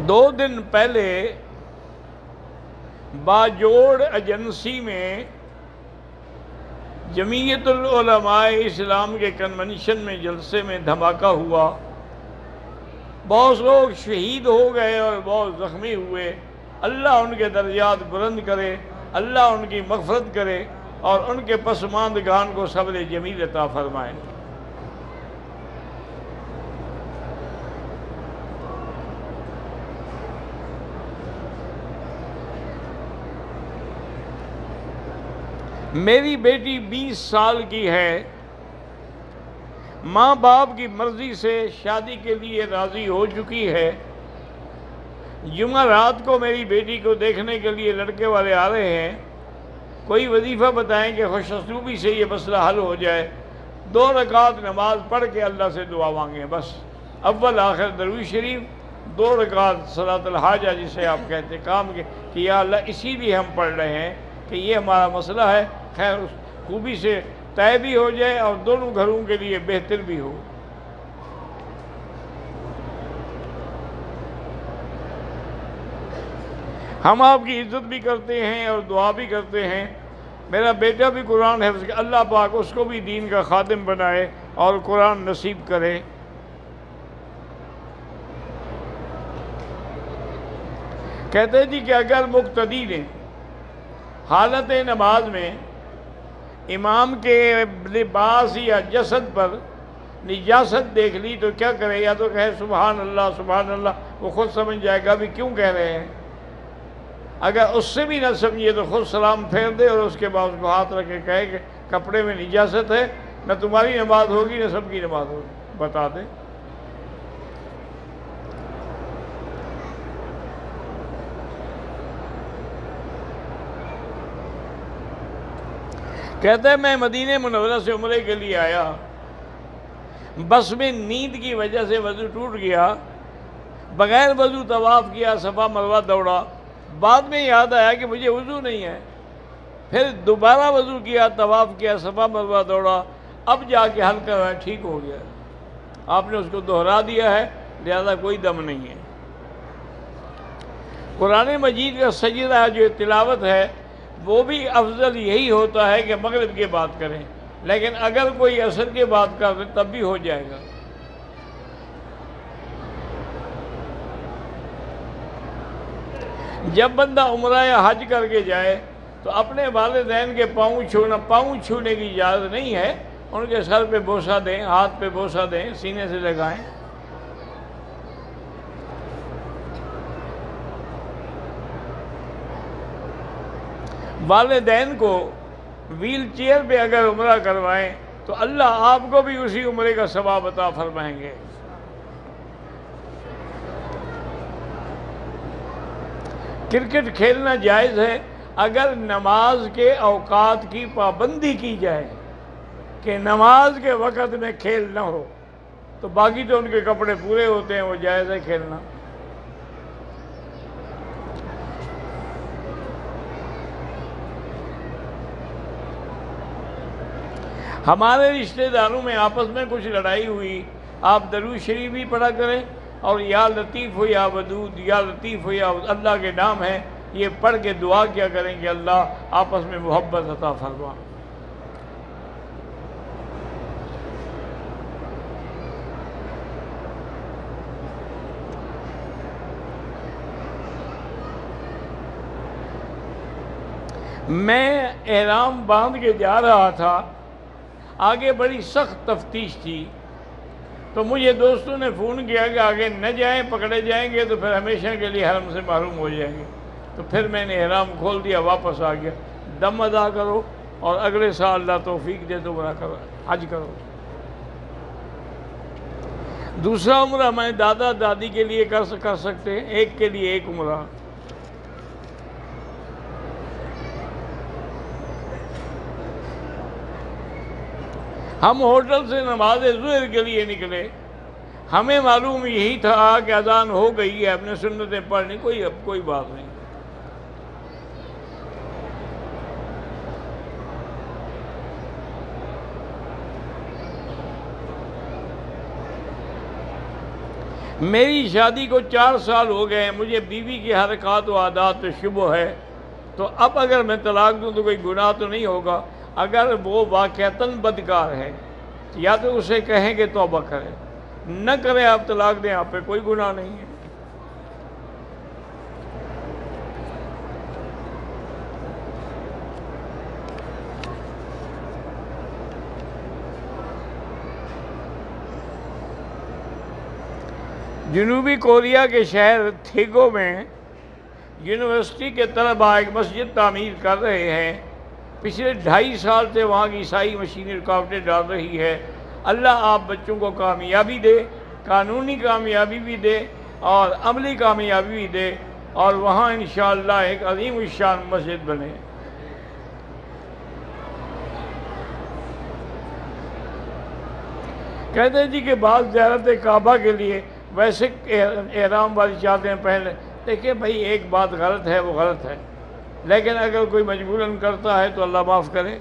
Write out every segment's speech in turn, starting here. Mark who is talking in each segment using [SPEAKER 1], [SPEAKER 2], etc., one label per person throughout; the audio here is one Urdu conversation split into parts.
[SPEAKER 1] دو دن پہلے باجوڑ ایجنسی میں جمعیت العلماء اسلام کے کنونشن میں جلسے میں دھماکہ ہوا، بہت لوگ شہید ہو گئے اور بہت زخمی ہوئے۔ اللہ ان کے درجات بلند کرے، اللہ ان کی مغفرت کرے اور ان کے پسماندگان کو صبر جمیل عطا فرمائے۔ میری بیٹی 20 سال کی ہے، ماں باپ کی مرضی سے شادی کے لیے راضی ہو چکی ہے۔ جمعہ رات کو میری بیٹی کو دیکھنے کے لیے لڑکے والے آ رہے ہیں۔ کوئی وظیفہ بتائیں کہ خوش اسلوبی سے یہ مسئلہ حل ہو جائے۔ 2 رکعت نماز پڑھ کے اللہ سے دعا مانگیں، بس اول آخر درود شریف، 2 رکعت صلاۃ الحاجہ جسے آپ کہتے ہیں، کام کے کہ یا اللہ اسی لیے ہم پڑھ رہے ہیں کہ یہ ہمارا مسئلہ ہے، خیر خوبی سے طے بھی ہو جائے اور دونوں گھروں کے لیے بہتر بھی ہو۔ ہم آپ کی عزت بھی کرتے ہیں اور دعا بھی کرتے ہیں۔ میرا بیٹا بھی قرآن حفظ کہ اللہ پاک اس کو بھی دین کا خادم بنائے اور قرآن نصیب کرے۔ کہتے جی کہ اگر مقتدی نے حالت نماز میں امام کے لباس یا جسد پر نجاست دیکھ لی تو کیا کرے؟ یا تو کہے سبحان اللہ سبحان اللہ، وہ خود سمجھ جائے گا بھی کیوں کہہ رہے ہیں۔ اگر اس سے بھی نہ سمجھے تو خود سلام پھیر دے اور اس کے بعد اس کو ہاتھ رکھ کے کہے کہ کپڑے میں نجاست ہے، نہ تمہاری نماز ہوگی نہ سب کی نماز ہوگی، بتا دے۔ کہتے ہیں میں مدینہ منورہ سے عمرے کے لیے آیا، بس میں نیند کی وجہ سے وضو ٹوٹ گیا، بغیر وضو طواف کیا، صفا مروہ دوڑا، بعد میں یاد آیا کہ مجھے وضو نہیں ہے، پھر دوبارہ وضو کیا، طواف کیا، صفا مروہ دوڑا، اب جا کے ہلکا ہوا ٹھیک ہو گیا۔ آپ نے اس کو دہرا دیا ہے، لہذا کوئی دم نہیں ہے۔ قرآن مجید کا سجدہ جو تلاوت ہے وہ بھی افضل یہی ہوتا ہے کہ مغرب کے بعد کریں، لیکن اگر کوئی عصر کے بعد کر دے تب بھی ہو جائے گا۔ جب بندہ عمرہ یا حج کر کے جائے تو اپنے والدین کے پاؤں چھونے کی اجازت نہیں ہے، ان کے سر پہ بوسہ دیں، ہاتھ پہ بوسہ دیں، سینے سے لگائیں۔ والدین کو ویل چیئر پہ اگر عمرہ کروائیں تو اللہ آپ کو بھی اسی عمرے کا ثواب عطا فرمائیں گے۔ کرکٹ کھیلنا جائز ہے اگر نماز کے اوقات کی پابندی کی جائے کہ نماز کے وقت میں کھیل نہ ہو، تو باقی تو ان کے کپڑے پورے ہوتے ہیں، وہ جائز ہے کھیلنا۔ ہمارے رشتہ داروں میں آپس میں کچھ لڑائی ہوئی، آپ درود شریف بھی پڑھا کریں اور یا لطیف ہو یا ودود، یا لطیف ہو یا اللہ کے نام ہے، یہ پڑھ کے دعا کیا کریں کہ اللہ آپس میں محبت عطا فرما۔ میں احرام باندھ کے جا رہا تھا، آگے بڑی سخت تفتیش تھی، تو مجھے دوستوں نے فون کیا کہ آگے نہ جائیں، پکڑے جائیں گے تو پھر ہمیشہ کے لیے حرم سے محروم ہو جائیں گے۔ تو پھر میں نے احرام کھول دیا، واپس آ گیا۔ دم ادا کرو اور اگلے سال اللہ توفیق دے تو عمرہ کرو، حج کرو۔ دوسرا عمرہ میں دادا دادی کے لیے کر سکتے ہیں، ایک کے لیے ایک عمرہ۔ ہم ہوٹل سے نماز ظہر کے لیے نکلے، ہمیں معلوم یہی تھا کہ اذان ہو گئی ہے، اپنے سنتیں پڑھنی، کوئی بات نہیں۔ میری شادی کو 4 سال ہو گئے ہیں، مجھے بیوی کی حرکات و عادات پہ شبہ ہے، تو اب اگر میں طلاق دوں تو کوئی گناہ تو نہیں ہوگا؟ اگر وہ واقعتاً بدکار ہے یا تو اسے کہیں کہ توبہ کرے، نہ کرے آپ طلاق دیں، آپ پہ کوئی گناہ نہیں ہے۔ جنوبی کوریا کے شہر تھیگو میں یونیورسٹی کے طلباء ایک مسجد تعمیر کر رہے ہیں۔ پچھلے 2.5 سال سے وہاں کی عیسائی مشینیں رکاوٹیں ڈال رہی ہے۔ اللہ آپ بچوں کو کامیابی دے، قانونی کامیابی بھی دے اور عملی کامیابی بھی دے، اور وہاں انشاءاللہ ایک عظیم الشان مسجد بنے۔ کہتے ہیں جی کہ بعض زیارت کعبہ کے لیے ویسے احرام والی چادریں پہن لیں۔ دیکھیں بھائی، ایک بات غلط ہے وہ غلط ہے، لیکن اگر کوئی مجبوراً کرتا ہے تو اللہ معاف کرے۔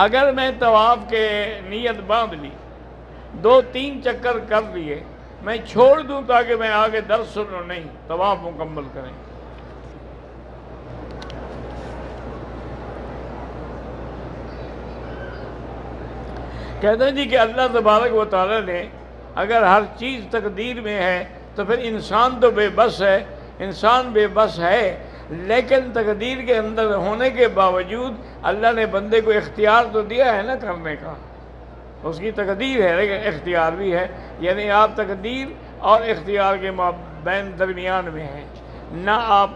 [SPEAKER 1] اگر میں طواف کے نیت باندھ لی، 2-3 چکر کر لیے، میں چھوڑ دوں تاکہ میں آگے درس سنوں، نہیں، طواف مکمل کریں۔ کہتے ہیں جی کہ اللہ تبارک و تعالیٰ نے اگر ہر چیز تقدیر میں ہے تو پھر انسان تو بے بس ہے، انسان بے بس ہے، لیکن تقدیر کے اندر ہونے کے باوجود اللہ نے بندے کو اختیار تو دیا ہے نا کرنے کا، اس کی تقدیر ہے لیکن اختیار بھی ہے، یعنی آپ تقدیر اور اختیار کے مابین درمیان میں ہیں، نہ آپ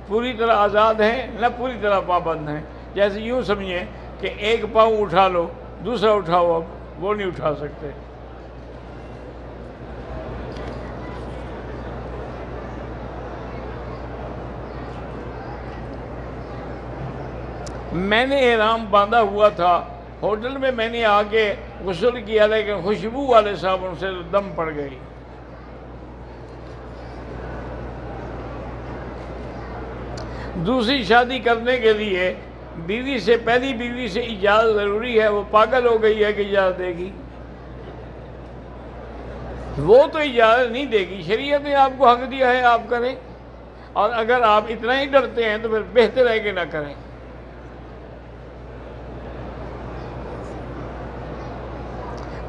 [SPEAKER 1] پوری طرح آزاد ہیں نہ پوری طرح پابند ہیں۔ جیسے یوں سمجھیں کہ ایک پاؤں اٹھا لو، دوسرا اٹھاؤ، اب وہ نہیں اٹھا سکتے۔ میں نے احرام باندھا ہوا تھا، ہوٹل میں نے آ کے غسل کیا، لیکن خوشبو والے صابن سے دم پڑ گئی۔ دوسری شادی کرنے کے لیے پہلی بیوی سے اجازت ضروری ہے، وہ پاگل ہو گئی ہے کہ اجازت دے گی؟ وہ تو اجازت نہیں دے گی، شریعت نے آپ کو حق دیا ہے آپ کریں، اور اگر آپ اتنا ہی ڈرتے ہیں تو پھر بہتر ہے کہ نہ کریں۔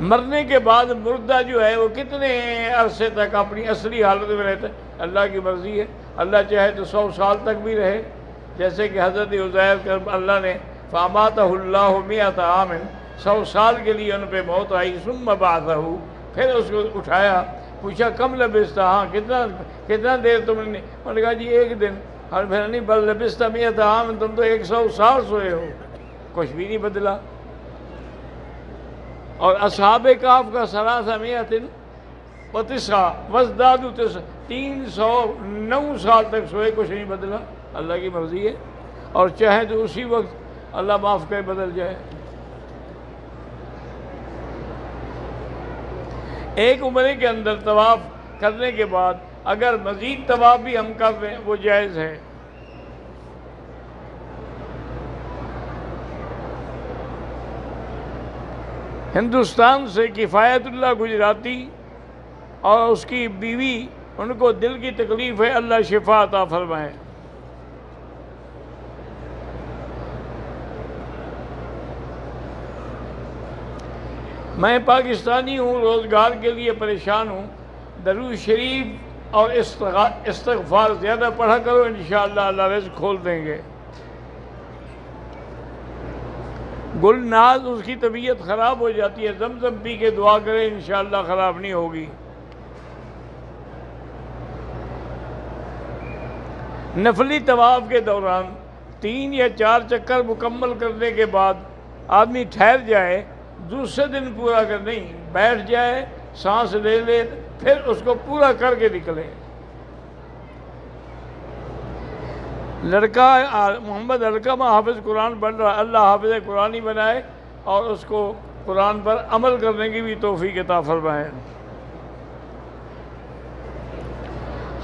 [SPEAKER 1] مرنے کے بعد مردہ جو ہے وہ کتنے عرصے تک اپنی اصلی حالت میں رہتا ہے؟ اللہ کی مرضی ہے، اللہ چاہے تو 100 سال تک بھی رہے، جیسے کہ حضرت عزیر کا اللہ نے فَأَمَاتَهُ اللَّهُ مِئَةَ عَامٍ، 100 سال کے لیے ان پہ موت آئی، ثُمَّ بَعَثَهُ، پھر اس کو اٹھایا، پوچھا کم لبثت، ہاں کتنا دیر تم نے؟ انہوں نے کہا جی 1 دن، اور پھر نہیں بل لبثت 100 عام، تم تو 100 سال سوئے ہو، کچھ بھی نہیں بدلا۔ اور اصحاب کہف کا 309 وازدادوا 9 309 سال تک سوئے، کچھ نہیں بدلا، اللہ کی مرضی ہے، اور چاہے تو اسی وقت اللہ معاف کرے بدل جائے۔ ایک عمرے کے اندر طواف کرنے کے بعد اگر مزید طواف بھی ہم کر رہے ہیں وہ جائز ہے۔ ہندوستان سے کفایت اللہ گجراتی اور اس کی بیوی، ان کو دل کی تکلیف ہے، اللہ شفا عطا فرمائے۔ میں پاکستانی ہوں، روزگار کے لیے پریشان ہوں، درود شریف اور استغفار زیادہ پڑھا کرو، انشاءاللہ اللہ رزق کھول دیں گے۔ گلناز، اس کی طبیعت خراب ہو جاتی ہے، زمزم پی کے دعا کریں، انشاءاللہ خراب نہیں ہوگی۔ نفلی طواف کے دوران 3 یا 4 چکر مکمل کرنے کے بعد آدمی ٹھہر جائے، دوسرے دن پورا کر نہیں، بیٹھ جائے، سانس لے لے، پھر اس کو پورا کر کے نکلے۔ لڑکا محمد علقمہ حافظ قرآن پڑھ رہا، اللہ حافظ قرآنی بنائے اور اس کو قرآن پر عمل کرنے کی بھی توفیق عطا فرمائے۔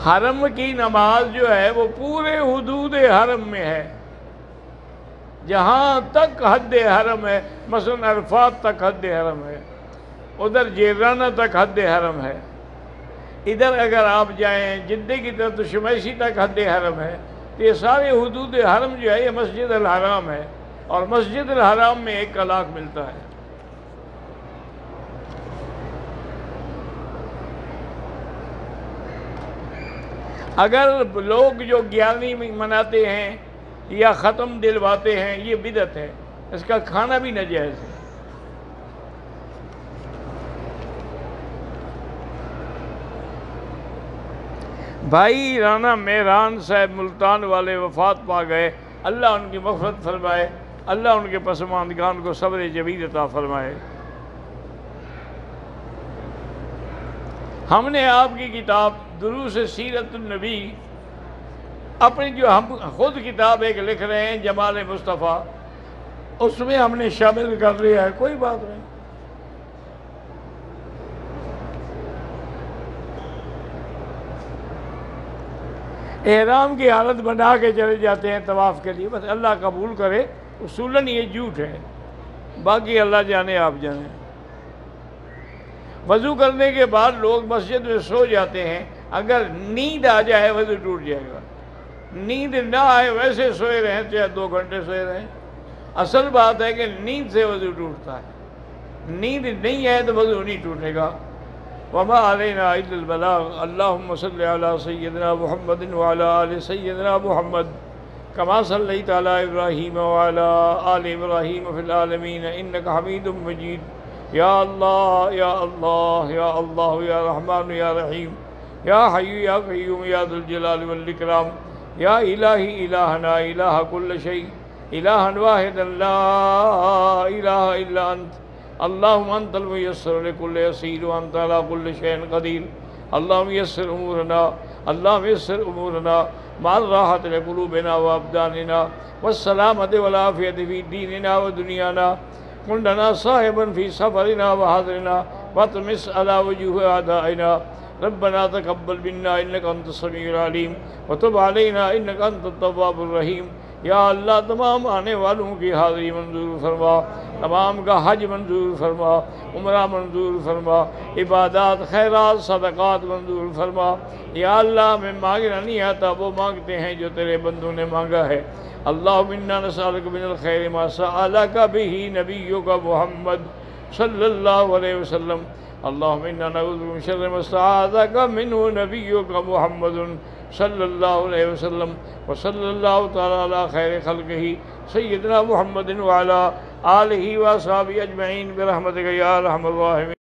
[SPEAKER 1] حرم کی نماز جو ہے وہ پورے حدود حرم میں ہے، جہاں تک حد حرم ہے، مثلا عرفات تک حد حرم ہے، ادھر جیرانہ تک حد حرم ہے، ادھر اگر آپ جائیں جدہ کی طرف تو شمیسی تک حد حرم ہے. تو یہ سارے حدود حرم جو ہے یہ مسجد الحرام ہے، اور مسجد الحرام میں 1 لاکھ ملتا ہے. اگر لوگ جو 11ویں مناتے ہیں یا ختم دلواتے ہیں، یہ بدعت ہے، اس کا کھانا بھی ناجائز ہے. بھائی رانا مہران صاحب ملتان والے وفات پا گئے، اللہ ان کی مغفرت فرمائے، اللہ ان کے پسماندگان کو صبر جمیل عطا فرمائے. ہم نے آپ کی کتاب دروس سیرت النبی، اپنی جو ہم خود کتاب ایک لکھ رہے ہیں جمال مصطفیٰ، اس میں ہم نے شامل کر لیا ہے، کوئی بات نہیں. احرام کی حالت بنا کے چلے جاتے ہیں طواف کے لیے، بس اللہ قبول کرے. اصولاً یہ جھوٹ ہے، باقی اللہ جانے آپ جانے. وضو کرنے کے بعد لوگ مسجد میں سو جاتے ہیں، اگر نیند آ جائے وضو ٹوٹ جائے گا. نیند نہ آئے ویسے سوئے رہیں چاہے 2 گھنٹے سوئے رہیں. اصل بات ہے کہ نیند سے وضو ٹوٹتا ہے، نیند نہیں ہے تو وضو نہیں ٹوٹے گا. وما علینا الا البلاغ. اللہم صلی علی سیدنا محمد وعلی آل سیدنا محمد کما صلیت علی ابراہیم وعلی آل ابراہیم فی العالمین انکا حمید مجید. یا اللہ یا اللہ یا اللہ یا رحمان یا رحیم یا حی یا قیوم یا ذو الجلال والاکرام. یا الہی الہنا الہ کل شیء الہا واحدا لا الہ الا انت. اللہم انت المیسر لکل یسیر وانت علی کل شیء قدیر. اللہم یسر امورنا، اللہم یسر امورنا مع الراحة لقلوبنا وابداننا والسلامة والعافية في دیننا ودنیانا. کن لنا صاحبا فی سفرنا وحاضرنا واطمس على وجوه اعدائنا. ربنا تقبل منا انك انت السمیع العلیم وتب علینا انك انت التواب الرحیم. یا اللہ تمام آنے والوں کی حاضری منظور فرما، تمام کا حج منظور فرما، عمرہ منظور فرما، عبادات خیرات صدقات منظور فرما. یا اللہ میں مانگنا نہیں آتا، وہ مانگتے ہیں جو تیرے بندوں نے مانگا ہے. اللہم انا نسألک من الخیر ما سألک بہ نبیک محمد صلی اللہ علیہ وسلم. اللہم انا نعوذ بک من شر ما استعاذک منہ نبیک محمد صلی اللہ علیہ وسلم. وصلی اللہ تعالی علی خیر خلقہ سیدنا محمد وعلی آلہ واصحابہ اجمعین برحمتک یا ارحم الراحمین.